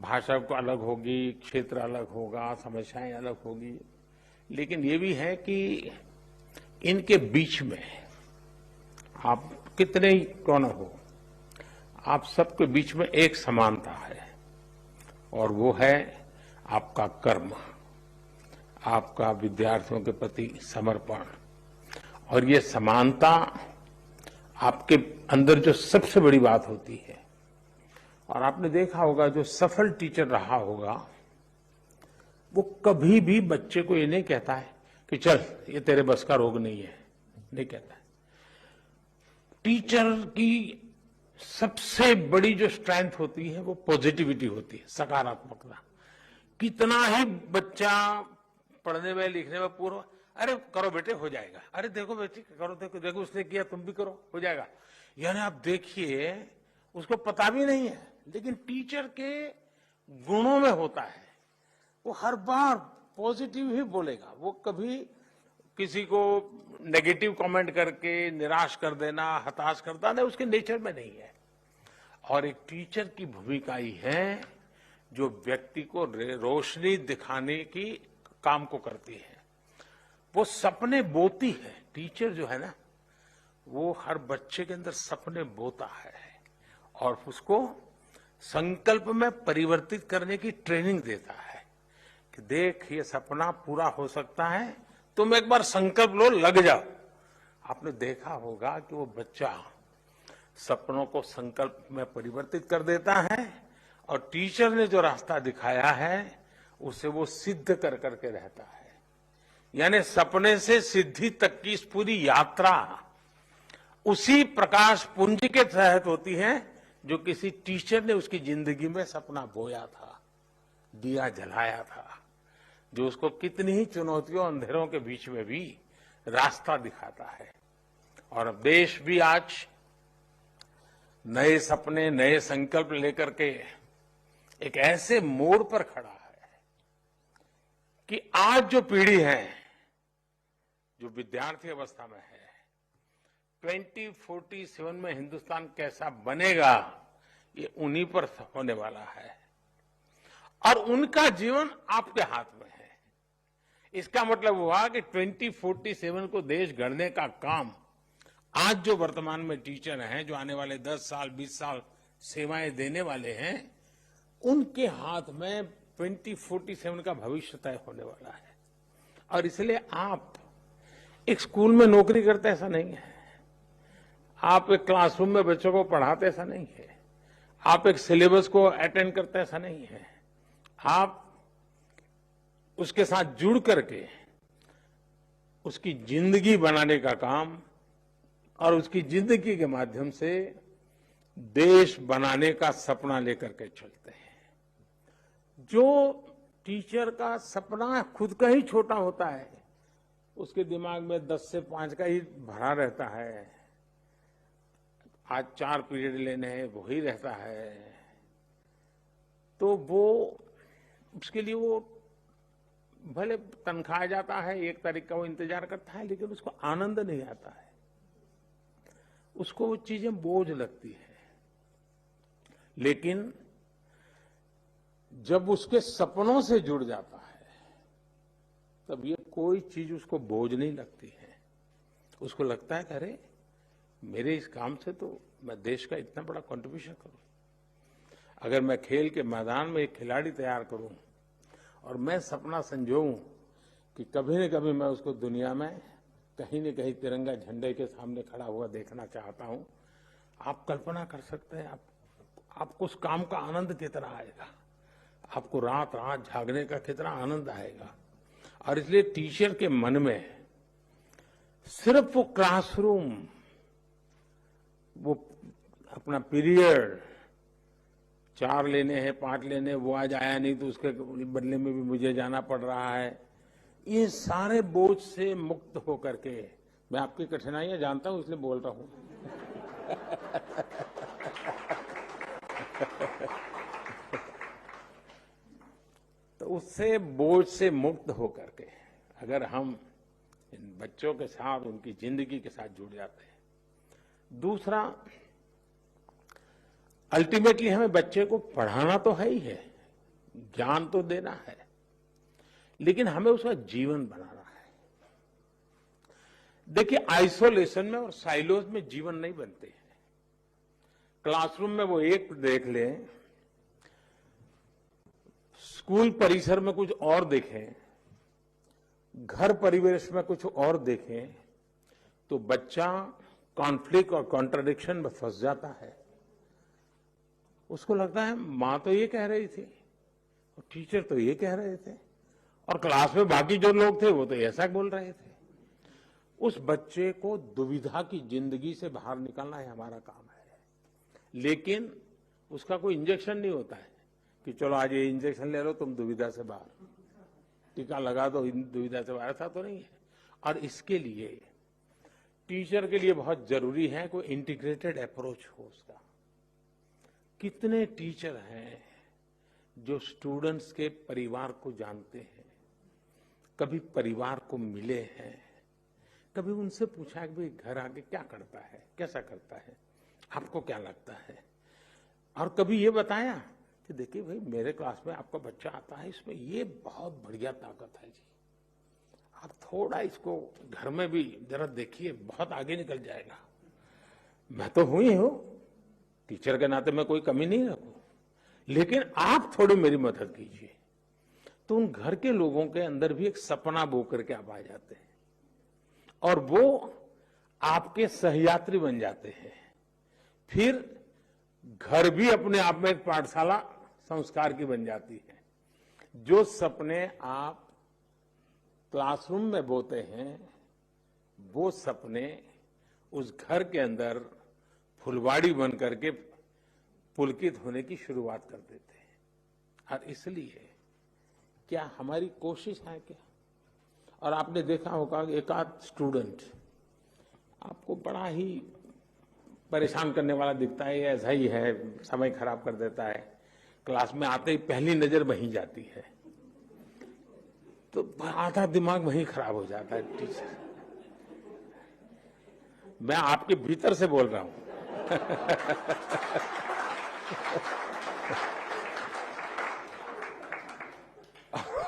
भाषा को अलग होगी, क्षेत्र अलग होगा, समस्याएं अलग होगी, लेकिन ये भी है कि इनके बीच में आप कितने ही क्यों न हो, आप सबके बीच में एक समानता है और वो है आपका कर्म, आपका विद्यार्थियों के प्रति समर्पण। और ये समानता आपके अंदर जो सबसे बड़ी बात होती है, और आपने देखा होगा जो सफल टीचर रहा होगा वो कभी भी बच्चे को ये नहीं कहता है कि चल ये तेरे बस का रोग नहीं है, नहीं कहता है। टीचर की सबसे बड़ी जो स्ट्रेंथ होती है वो पॉजिटिविटी होती है, सकारात्मकता। कितना ही बच्चा पढ़ने में लिखने में पूरा, अरे करो बेटे हो जाएगा, अरे देखो बेटे करो, देखो देखो उसने किया तुम भी करो हो जाएगा। यानी आप देखिए उसको पता भी नहीं है, लेकिन टीचर के गुणों में होता है, वो हर बार पॉजिटिव ही बोलेगा, वो कभी किसी को नेगेटिव कमेंट करके निराश कर देना, हताश करता नहीं, उसके नेचर में नहीं है। और एक टीचर की भूमिका ही है जो व्यक्ति को रोशनी दिखाने की काम को करती है, वो सपने बोती है। टीचर जो है ना वो हर बच्चे के अंदर सपने बोता है और उसको संकल्प में परिवर्तित करने की ट्रेनिंग देता है कि देख ये सपना पूरा हो सकता है, तुम एक बार संकल्प लो, लग जाओ। आपने देखा होगा कि वो बच्चा सपनों को संकल्प में परिवर्तित कर देता है और टीचर ने जो रास्ता दिखाया है उसे वो सिद्ध कर करके रहता है। यानी सपने से सिद्धि तक की इस पूरी यात्रा उसी प्रकाश पुंज के तहत होती है जो किसी टीचर ने उसकी जिंदगी में सपना बोया था, दिया जलाया था, जो उसको कितनी ही चुनौतियों अंधेरों के बीच में भी रास्ता दिखाता है। और अब देश भी आज नए सपने, नए संकल्प लेकर के एक ऐसे मोड़ पर खड़ा है कि आज जो पीढ़ी है, जो विद्यार्थी अवस्था में है, 2047 में हिंदुस्तान कैसा बनेगा ये उन्हीं पर होने वाला है और उनका जीवन आपके हाथ में है। इसका मतलब हुआ कि 2047 को देश गढ़ने का काम आज जो वर्तमान में टीचर हैं, जो आने वाले 10 साल 20 साल सेवाएं देने वाले हैं, उनके हाथ में 2047 का भविष्य तय होने वाला है। और इसलिए आप एक स्कूल में नौकरी करते ऐसा नहीं है, आप एक क्लासरूम में बच्चों को पढ़ाते ऐसा नहीं है, आप एक सिलेबस को अटेंड करते ऐसा नहीं है, आप उसके साथ जुड़ करके उसकी जिंदगी बनाने का काम और उसकी जिंदगी के माध्यम से देश बनाने का सपना लेकर के चलते हैं। जो टीचर का सपना खुद का ही छोटा होता है, उसके दिमाग में 10 से 5 का ही भरा रहता है, आज 4 पीरियड लेने हैं वही रहता है, तो वो उसके लिए वो भले तनख्वाह जाता है, 1 तारीख का वो इंतजार करता है, लेकिन उसको आनंद नहीं आता है, उसको वो चीजें बोझ लगती है। लेकिन जब उसके सपनों से जुड़ जाता है तब ये कोई चीज उसको बोझ नहीं लगती है। उसको लगता है कि अरे मेरे इस काम से तो मैं देश का इतना बड़ा कंट्रीब्यूशन करूं, अगर मैं खेल के मैदान में एक खिलाड़ी तैयार करूं और मैं सपना संजोऊं कि कभी न कभी मैं उसको दुनिया में कहीं न कहीं तिरंगा झंडे के सामने खड़ा हुआ देखना चाहता हूं, आप कल्पना कर सकते हैं आपको उस काम का आनंद कितना आएगा, आपको रात रात जागने का कितना आनंद आएगा। और इसलिए टीचर के मन में सिर्फ वो क्लासरूम, वो अपना पीरियड 4 लेने हैं 5 लेने हैं, वो आज आया नहीं तो उसके बदले में भी मुझे जाना पड़ रहा है, ये सारे बोझ से मुक्त होकर के, मैं आपकी कठिनाइयां जानता हूं इसलिए बोल रहा हूं तो उससे बोझ से मुक्त होकर के अगर हम इन बच्चों के साथ उनकी जिंदगी के साथ जुड़ जाते हैं। दूसरा, अल्टीमेटली हमें बच्चे को पढ़ाना तो है ही है, ज्ञान तो देना है, लेकिन हमें उसका जीवन बनाना है। देखिए, आइसोलेशन में और साइलोज में जीवन नहीं बनते हैं। क्लासरूम में वो एक देख लें, स्कूल परिसर में कुछ और देखें, घर परिवेश में कुछ और देखें, तो बच्चा कॉन्फ्लिक्ट और कॉन्ट्रडिक्शन में फंस जाता है। उसको लगता है मां तो ये कह रही थी और टीचर तो ये कह रहे थे और क्लास में बाकी जो लोग थे वो तो ऐसा बोल रहे थे। उस बच्चे को दुविधा की जिंदगी से बाहर निकालना है हमारा काम है, लेकिन उसका कोई इंजेक्शन नहीं होता है कि चलो आज ये इंजेक्शन ले लो तुम दुविधा से बाहर, टीका लगा दो दुविधा से बाहर, ऐसा तो नहीं है। और इसके लिए टीचर के लिए बहुत जरूरी है कोई इंटीग्रेटेड अप्रोच हो उसका। कितने टीचर हैं जो स्टूडेंट्स के परिवार को जानते हैं, कभी परिवार को मिले हैं, कभी उनसे पूछा कि भाई घर आके क्या करता है, कैसा करता है, आपको क्या लगता है, और कभी ये बताया कि देखिए भाई मेरे क्लास में आपका बच्चा आता है, इसमें ये बहुत बढ़िया ताकत है जी, आप थोड़ा इसको घर में भी जरा देखिए, बहुत आगे निकल जाएगा। मैं तो हूं ही हूं, टीचर के नाते मैं कोई कमी नहीं रखूं, लेकिन आप थोड़ी मेरी मदद कीजिए। तो उन घर के लोगों के अंदर भी एक सपना बो करके आप आ जाते हैं और वो आपके सहयात्री बन जाते हैं। फिर घर भी अपने आप में एक पाठशाला संस्कार की बन जाती है। जो सपने आप क्लासरूम में बोते हैं वो सपने उस घर के अंदर फुलवाड़ी बन करके पुलकित होने की शुरुआत कर देते हैं। और इसलिए क्या हमारी कोशिश है क्या? और आपने देखा होगा एक आध स्टूडेंट आपको बड़ा ही परेशान करने वाला दिखता है, ऐसा ही है, समय खराब कर देता है, क्लास में आते ही पहली नजर वहीं जाती है, तो आधा दिमाग वहीं खराब हो जाता है टीचर। मैं आपके भीतर से बोल रहा हूं।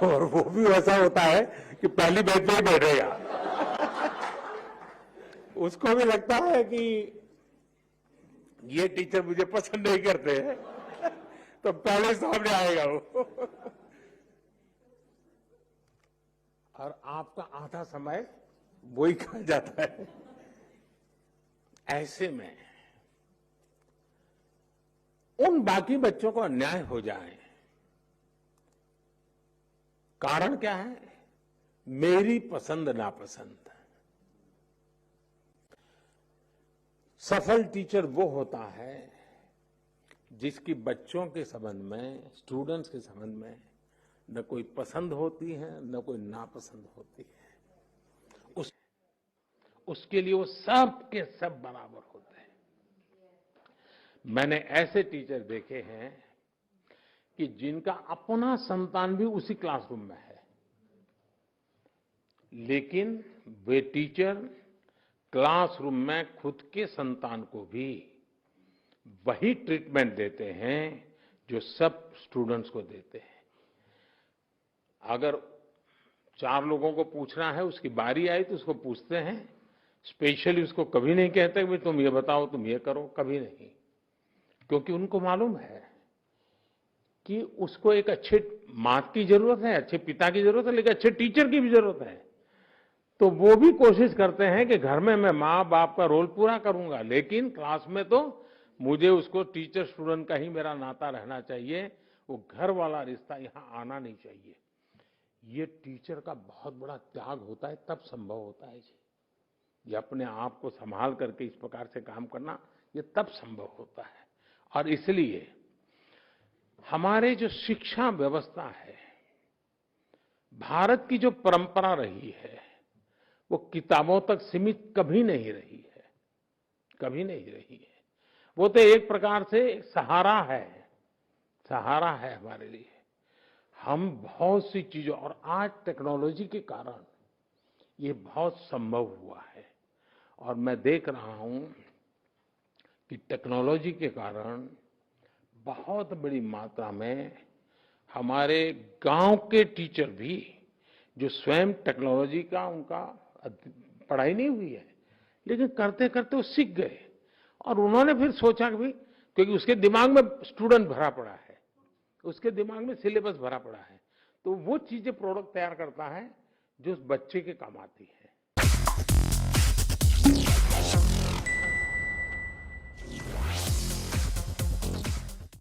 और वो भी वैसा होता है कि पहली बेंच पे ही बैठेगा। उसको भी लगता है कि ये टीचर मुझे पसंद नहीं करते हैं, तो पहले सामने आएगा वो। और आपका आधा समय वही खा जाता है। ऐसे में उन बाकी बच्चों को अन्याय हो जाए, कारण क्या है? मेरी पसंद नापसंद। सफल टीचर वो होता है जिसकी बच्चों के संबंध में, स्टूडेंट्स के संबंध में न कोई पसंद होती है न कोई नापसंद होती है। उसके लिए वो सब के सब बराबर होते हैं। मैंने ऐसे टीचर देखे हैं कि जिनका अपना संतान भी उसी क्लासरूम में है, लेकिन वे टीचर क्लासरूम में खुद के संतान को भी वही ट्रीटमेंट देते हैं जो सब स्टूडेंट्स को देते हैं। अगर 4 लोगों को पूछना है, उसकी बारी आई तो उसको पूछते हैं, स्पेशली उसको कभी नहीं कहते कि तुम ये बताओ, तुम ये करो, कभी नहीं, क्योंकि उनको मालूम है कि उसको एक अच्छे मां की जरूरत है, अच्छे पिता की जरूरत है, लेकिन अच्छे टीचर की भी जरूरत है। तो वो भी कोशिश करते हैं कि घर में मैं माँ बाप का रोल पूरा करूंगा, लेकिन क्लास में तो मुझे उसको टीचर स्टूडेंट का ही मेरा नाता रहना चाहिए, वो घर वाला रिश्ता यहाँ आना नहीं चाहिए। ये टीचर का बहुत बड़ा त्याग होता है, तब संभव होता है जी। ये अपने आप को संभाल करके इस प्रकार से काम करना, ये तब संभव होता है। और इसलिए हमारे जो शिक्षा व्यवस्था है, भारत की जो परंपरा रही है, वो किताबों तक सीमित कभी नहीं रही है, कभी नहीं रही है। वो तो एक प्रकार से सहारा है, सहारा है हमारे लिए। हम बहुत सी चीजों, और आज टेक्नोलॉजी के कारण ये बहुत संभव हुआ है। और मैं देख रहा हूं कि टेक्नोलॉजी के कारण बहुत बड़ी मात्रा में हमारे गांव के टीचर भी जो स्वयं टेक्नोलॉजी का उनका पढ़ाई नहीं हुई है, लेकिन करते करते वो सीख गए और उन्होंने फिर सोचा कि भाई, क्योंकि उसके दिमाग में स्टूडेंट भरा पड़ा है, उसके दिमाग में सिलेबस भरा पड़ा है, तो वो चीजें प्रोडक्ट तैयार करता है जो उस बच्चे के काम आती है।